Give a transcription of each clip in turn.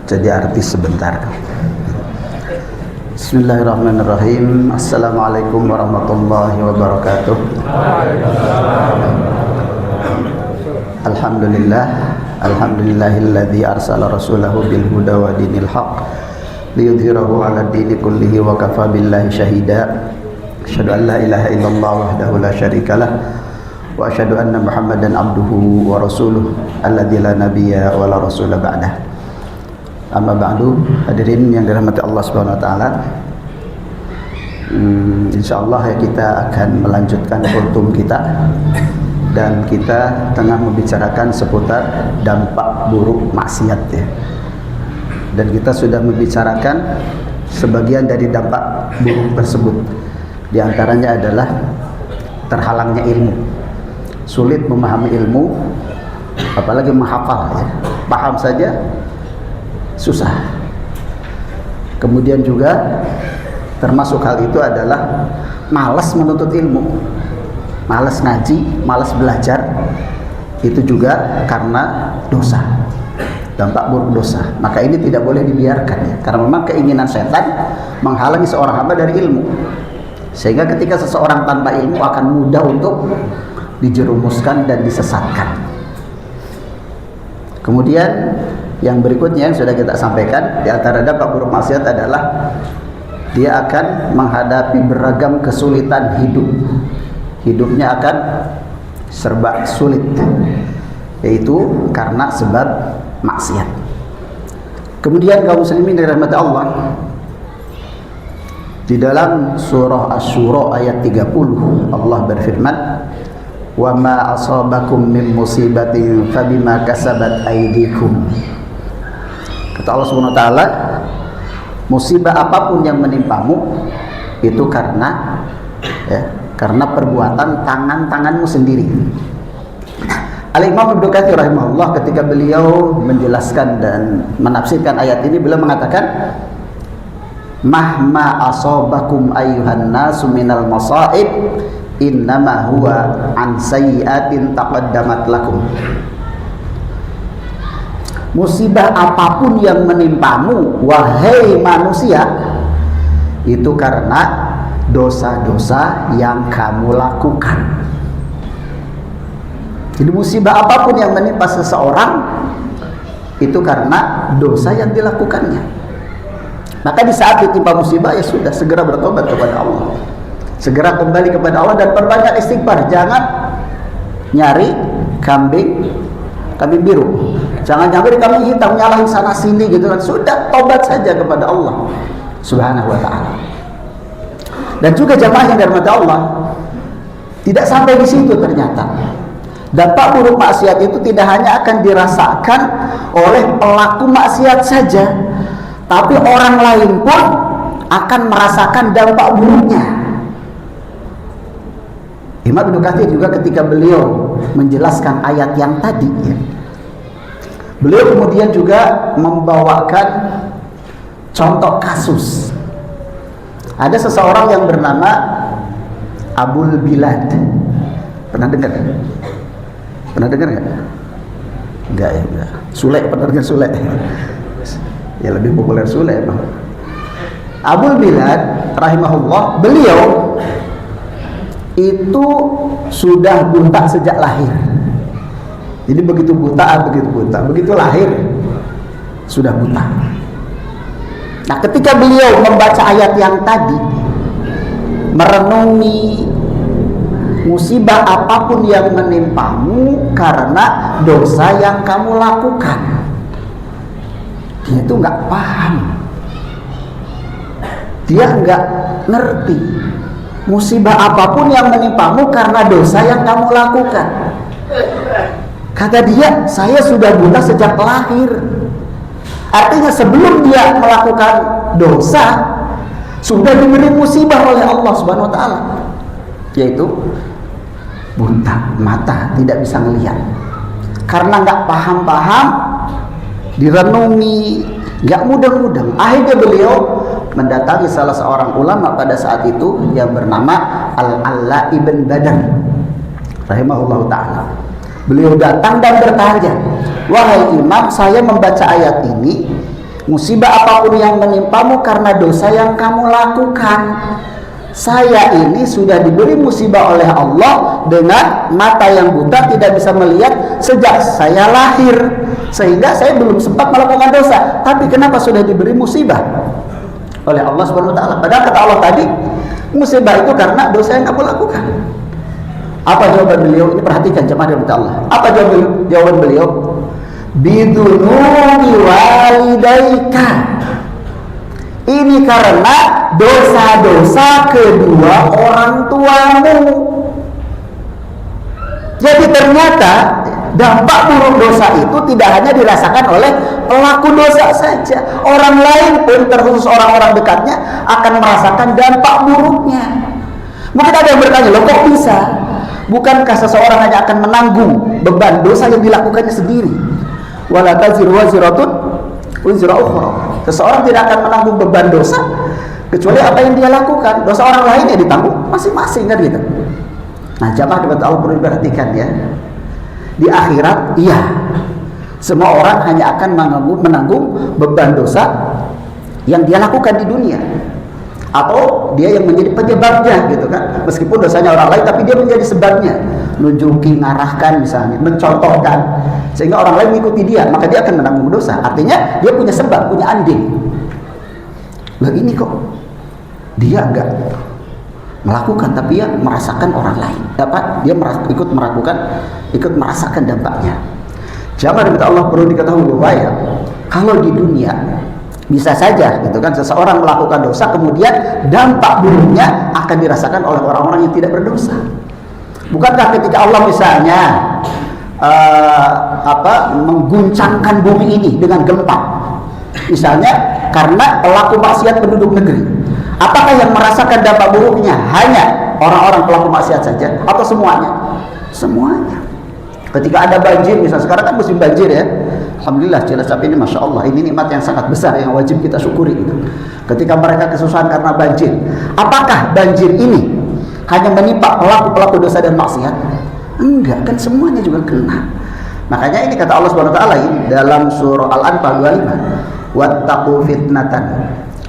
jadi artis sebentar. Bismillahirrahmanirrahim. Assalamualaikum warahmatullahi wabarakatuh. Alhamdulillahilladzi arsala rasulahu bil huda wa dinil haq liyudhhirahu 'ala dini kullihi wa kafa billahi shahida. Asyhadu an la ilaha illallah wahdahu la syarikalah wa asyhadu anna Muhammadan abduhu wa rasuluh alladzi la nabiyya wa la rasula ba'dah. Amma ba'du, hadirin yang dirahmati Allah Subhanahu wa taala. Insyaallah kita akan melanjutkan kultum kita, dan kita tengah membicarakan seputar dampak buruk maksiat ya. Dan kita sudah membicarakan sebagian dari dampak buruk tersebut. Di antaranya adalah terhalangnya ilmu. Sulit memahami ilmu, apalagi menghafal ya. Paham saja susah. Kemudian juga termasuk hal itu adalah malas menuntut ilmu, malas ngaji, malas belajar. Itu juga karena dosa, dampak buruk dosa. Maka ini tidak boleh dibiarkan ya, karena memang keinginan setan menghalangi seorang hamba dari ilmu, sehingga ketika seseorang tanpa ilmu akan mudah untuk dijerumuskan dan disesatkan. Kemudian yang berikutnya yang sudah kita sampaikan, di antara dampak buruk maksiat adalah dia akan menghadapi beragam kesulitan hidup. Hidupnya akan serba sulit, yaitu karena sebab maksiat. Kemudian kaum muslimin dirahmati Allah, di dalam surah Asy-Syura ayat 30 Allah berfirman, "Wa ma asabakum min musibatin fabima kasabat aydikum." Kata Allah Subhanahu wa taala, musibah apapun yang menimpamu itu karena perbuatan tangan-tanganmu sendiri. Al-Imam Ibnu Katsir rahimahullah ketika beliau menjelaskan dan menafsirkan ayat ini, beliau mengatakan, "Mahma asabakum ayyuhan nasu minal masaib innama huwa an sayyi'atin taqaddamat lakum." Musibah apapun yang menimpamu wahai manusia itu karena dosa-dosa yang kamu lakukan. Jadi musibah apapun yang menimpa seseorang itu karena dosa yang dilakukannya. Maka di saat ditimpa musibah ya sudah, segera bertobat kepada Allah, segera kembali kepada Allah dan perbanyak istighfar. Jangan nyari kambing biru, jangan nyari kambing hitam nyalahin sana sini gitu kan. Sudah, tobat saja kepada Allah Subhanahu wa taala. Dan juga jamaah yang dirahmati Allah, tidak sampai di situ ternyata. Dampak buruk maksiat itu tidak hanya akan dirasakan oleh pelaku maksiat saja, tapi orang lain pun akan merasakan dampak buruknya. Imam Ibnu Katsir juga ketika beliau menjelaskan ayat yang tadi ya, beliau kemudian juga membawakan contoh kasus. Ada seseorang yang bernama Abul Bilad. Pernah dengar? Pernah dengar nggak? Enggak ya, enggak. Sule, pernah dengar Sule? Ya lebih populer Sule emang. Abul Bilad rahimahullah, beliau itu sudah buta sejak lahir. Jadi begitu lahir sudah buta. Nah, ketika beliau membaca ayat yang tadi, merenungi musibah apapun yang menimpamu karena dosa yang kamu lakukan, dia itu nggak paham, dia nggak ngerti. Musibah apapun yang menimpamu karena dosa yang kamu lakukan. Kata dia, saya sudah buta sejak lahir. Artinya sebelum dia melakukan dosa sudah diberi musibah oleh Allah Subhanahu wa taala, yaitu buta mata, tidak bisa melihat. Karena nggak paham-paham, direnungi, nggak mudeng-mudeng. Akhirnya beliau mendatangi salah seorang ulama pada saat itu yang bernama Al-Alla ibn Badar rahimahullah ta'ala. Beliau datang dan bertanya, "Wahai imam, saya membaca ayat ini Musibah apapun yang menimpamu karena dosa yang kamu lakukan. Saya ini sudah diberi musibah oleh Allah dengan mata yang buta, tidak bisa melihat sejak saya lahir, sehingga saya belum sempat melakukan dosa. Tapi kenapa sudah diberi musibah oleh Allah Subhanahu wa taala? Padahal kata Allah tadi, musibah itu karena dosa yang kamu lakukan. Apa jawaban beliau? Ini perhatikan jemaah dari Allah. Apa jawaban beliau? Bidunubi walidaika. Ini karena dosa-dosa kedua orang tuamu. Jadi ternyata dampak buruk dosa itu tidak hanya dirasakan oleh pelaku dosa saja. Orang lain pun, terkhusus orang-orang dekatnya, akan merasakan dampak buruknya. Mungkin ada yang bertanya, loh kok bisa? Bukankah seseorang hanya akan menanggung beban dosa yang dilakukannya sendiri? Wala taziru waziratun wizra ukhra. Seseorang tidak akan menanggung beban dosa kecuali apa yang dia lakukan. Dosa orang lain ya ditanggung masing-masing, kan gitu. Nah, jamaah dapat Allah perlu diperhatikan ya. Di akhirat, iya, semua orang hanya akan menanggung beban dosa yang dia lakukan di dunia, atau dia yang menjadi penyebabnya, gitu kan. Meskipun dosanya orang lain, tapi dia menjadi sebabnya, nunjuki, ngarahkan misalnya, mencontohkan, sehingga orang lain mengikuti dia, maka dia akan menanggung dosa. Artinya dia punya sebab, punya andil. Lah ini kok dia enggak melakukan, tapi dia merasakan orang lain. Dia ikut merasakan dampaknya. Jamaah dari Allah perlu diketahui bahwa ya, kalau di dunia bisa saja gitu kan, seseorang melakukan dosa kemudian dampak buruknya akan dirasakan oleh orang-orang yang tidak berdosa. Bukankah ketika Allah misalnya mengguncangkan bumi ini dengan gempa, misalnya karena pelaku maksiat penduduk negeri, apakah yang merasakan dampak buruknya hanya orang-orang pelaku maksiat saja atau semuanya? Semuanya. Ketika ada banjir, misalnya sekarang kan musim banjir ya, alhamdulillah Cilacap ini masya Allah, ini nikmat yang sangat besar yang wajib kita syukuri gitu. Ketika mereka kesusahan karena banjir, apakah banjir ini hanya menimpa pelaku-pelaku dosa dan maksiat? Enggak, kan semuanya juga kena. Makanya ini kata Allah Subhanahu wa taala dalam surah Al-Anfal 25, wattaqu fitnatan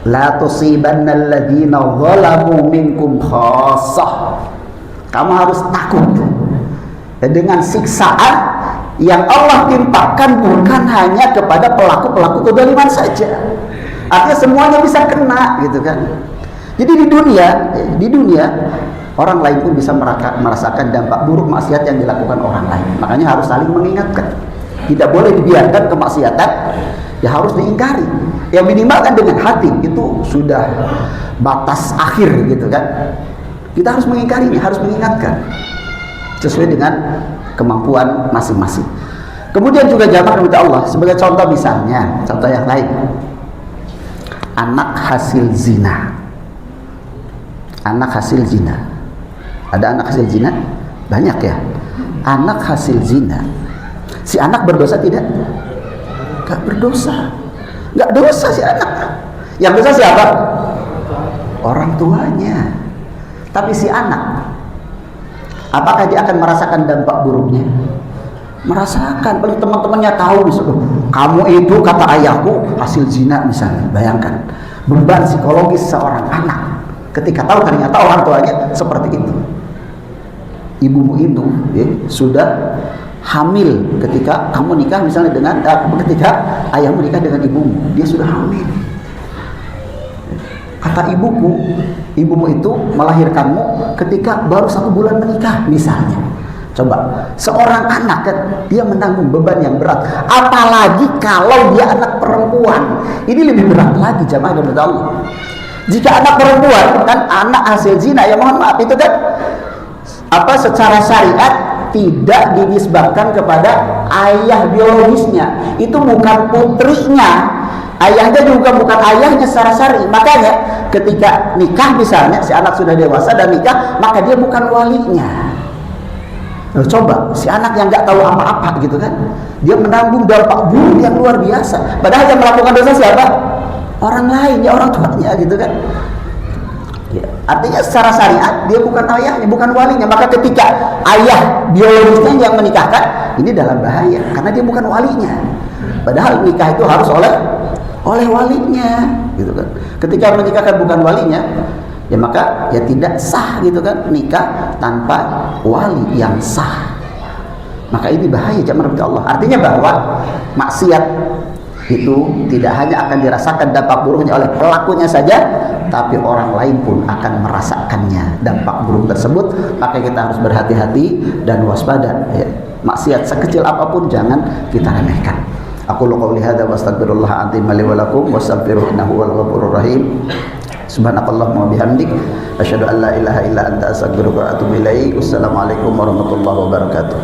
la tusibannal ladzina zalamu minkum khassah. Kamu harus takut dengan siksaan yang Allah timpakan bukan hanya kepada pelaku-pelaku kezaliman saja. Artinya semuanya bisa kena, gitu kan. Jadi di dunia orang lain pun bisa merasakan dampak buruk maksiat yang dilakukan orang lain. Makanya harus saling mengingatkan. Tidak boleh dibiarkan kemaksiatan, ya harus diingkari. Yang minimal kan dengan hati, itu sudah batas akhir, gitu kan. Kita harus mengingkarinya, harus mengingatkan sesuai dengan kemampuan masing-masing. Kemudian juga jamaah minta Allah, sebagai contoh misalnya, contoh yang lain, anak hasil zina. Anak hasil zina. Ada anak hasil zina? Banyak ya. Anak hasil zina. Si anak berdosa tidak? Gak berdosa. Gak dosa si anak. Yang dosa siapa? Orang tuanya. Tapi si anak, apakah dia akan merasakan dampak buruknya? Merasakan. Paling teman-temannya tahu misalnya, kamu itu kata ayahku hasil zina misalnya. Bayangkan beban psikologis seorang anak ketika tahu ternyata orang tuanya seperti itu. Ibumu itu sudah hamil ketika kamu nikah misalnya dengan ketika ayahmu nikah dengan ibumu, dia sudah hamil. Kata ibumu itu melahirkanmu ketika baru 1 bulan menikah misalnya. Coba, seorang anak kan dia menanggung beban yang berat, apalagi kalau dia anak perempuan. Ini lebih berat lagi jamaah dari Allah. Jika anak perempuan kan anak hasil zina, ya mohon maaf itu kan secara syariat tidak dinisbahkan kepada ayah biologisnya. Itu bukan putrinya. Ayahnya juga bukan ayahnya secara syar'i. Makanya ketika nikah misalnya si anak sudah dewasa dan nikah, maka dia bukan walinya. Coba si anak yang nggak tahu apa-apa gitu kan, dia menanggung dampak buruk yang luar biasa. Padahal yang melakukan dosa siapa? Orang lain, ya orang tuanya gitu kan. Ya, artinya secara syariat dia bukan ayahnya, bukan walinya. Maka ketika ayah biologisnya yang menikahkan, ini dalam bahaya karena dia bukan walinya. Padahal nikah itu harus oleh oleh walinya, gitu kan. Ketika menikahkan bukan walinya, ya maka ya tidak sah, gitu kan, nikah tanpa wali yang sah. Maka ini bahaya jamaah Allah. Artinya bahwa maksiat itu tidak hanya akan dirasakan dampak buruknya oleh pelakunya saja, tapi orang lain pun akan merasakannya dampak buruk tersebut. Maka kita harus berhati-hati dan waspada ya. Maksiat sekecil apapun jangan kita remehkan. Aku qouli hadza wa astaghfirullah azim li wa lakum wastaghfiruhu innahu wal ghafurur rahim. Subhanakallahumma wa bihamdik asyhadu an la ilaha illa anta astaghfiruka wa atubu ilaik. Wassalamualaikum warahmatullahi wabarakatuh.